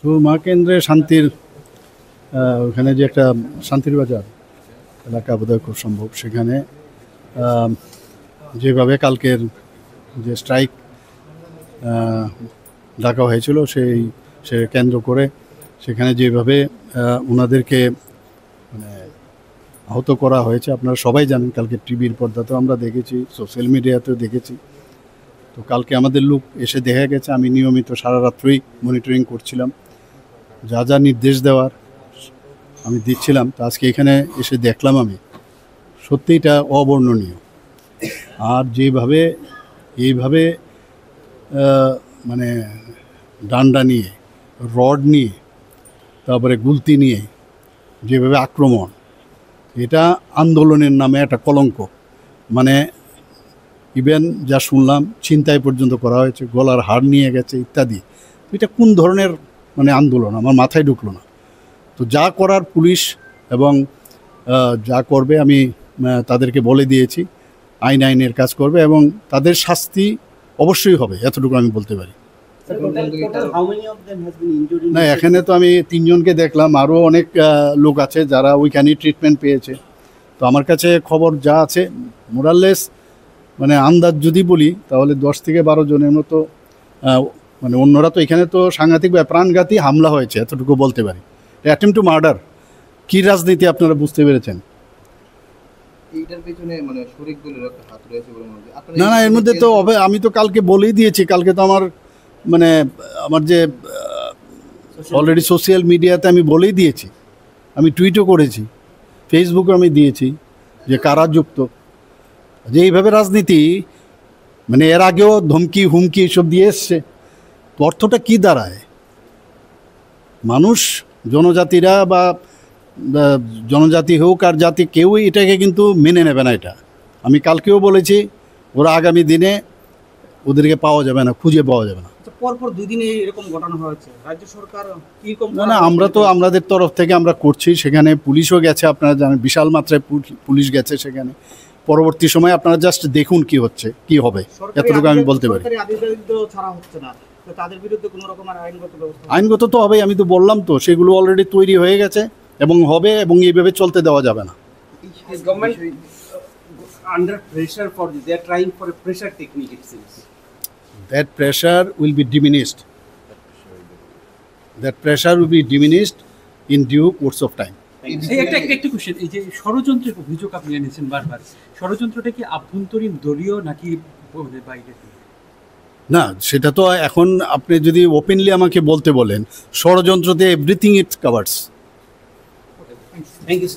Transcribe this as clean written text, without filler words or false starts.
সুরমা কেন্দ্রে শান্তির ওখানে যে একটা শান্তির বাজার এলাকা বোধহয় খুব সম্ভব, সেখানে যেভাবে কালকের যে স্ট্রাইক ডাকা হয়েছিল সে কেন্দ্র করে সেখানে যেভাবে ওনাদেরকে মানে আহত করা হয়েছে আপনারা সবাই জানেন। কালকে টিভির পর্দাতেও আমরা দেখেছি, সোশ্যাল মিডিয়াতেও দেখেছি। তো কালকে আমাদের লোক এসে দেখা গেছে, আমি নিয়মিত সারা রাত্রই মনিটরিং করছিলাম, যা যা নির্দেশ দেওয়ার আমি দিচ্ছিলাম। তো আজকে এখানে এসে দেখলাম আমি সত্যি এটা অবর্ণনীয়। আর এইভাবে মানে ডান্ডা নিয়ে, রড নিয়ে, তারপরে গুলতি নিয়ে যেভাবে আক্রমণ, এটা আন্দোলনের নামে একটা কলঙ্ক। মানে ইভেন যা শুনলাম ছিনতাই পর্যন্ত করা হয়েছে, গলার হাড় নিয়ে গেছে ইত্যাদি। এটা কোন ধরনের মানে আন্দোলন আমার মাথায় ঢুকলো না। তো যা করার পুলিশ এবং যা করবে আমি তাদেরকে বলে দিয়েছি, আইনের কাজ করবে এবং তাদের শাস্তি অবশ্যই হবে, এতটুকু আমি বলতে পারি। না, এখানে তো আমি 3 জনকে দেখলাম, আরও অনেক লোক আছে যারা ওইখানেই ট্রিটমেন্ট পেয়েছে। তো আমার কাছে খবর যা আছে মোরাললেস মানে আন্দাজ যদি বলি তাহলে 10 থেকে 12 জনের মতো, মানে অন্যরা তো এখানে তো সাংঘাতিক প্রাণঘাতী হামলা হয়েছে, এতটুকু বলতে পারি। Attempt to murder. কী রাজনীতি আপনারা বুঝতে পেরেছেন? না, এর মধ্যে তো আমি তো কালকে বলেই দিয়েছি। কালকে তো আমার যে অলরেডি সোশ্যাল মিডিয়াতে আমি বলেই দিয়েছি, আমি টুইটও করেছি, ফেসবুকে আমি দিয়েছি যে কারা যুক্ত। যে এইভাবে রাজনীতি মানে এর আগেও ধমকি হুমকি এসব দিয়ে এসছে। অর্থটা কী দাঁড়ায়? মানুষ, জনজাতিরা বা জনজাতি হোক আর জাতি, কেউই এটাকে কিন্তু মেনে নেবে না। এটা আমি কালকেও বলেছি, ওরা আগামী দিনে ওদেরকে পাওয়া যাবে না, খুঁজে পাওয়া যাবে না। পরপর 2 দিনে এরকম ঘটনা হয়েছে, রাজ্য সরকার কি কম? না, আমরা তো আমাদের তরফ থেকে আমরা করছি। সেখানে পুলিশও গেছে, আপনারা জানেন বিশাল মাত্রায় পুলিশ গেছে সেখানে। পরবর্তী সময় আপনারা জাস্ট দেখুন কি হচ্ছে, কি হবে, এতটুকু আমি বলতে পারি। আইনগত তো হবে, আমি তো বললাম তো, সেগুলো অলরেডি তৈরি হয়ে গেছে এবং হবে, এবং এইভাবে চলতে দেওয়া যাবে না। Under pressure for this, they are trying for a pressure technique, it seems. That pressure will be diminished. That pressure will be diminished in due course of time. একটা কোশ্চেন, এই যে ষড়যন্ত্রের অভিযোগ আপনি এনেছেন বারবার, ষড়যন্ত্রটা কি আভ্যন্তরীণ দলীয় নাকি বাইরে? না, সেটা তো এখন আপনি যদি ওপেনলি আমাকে বলতে বলেন, ষড়যন্ত্রতে everything it covers. Thank you.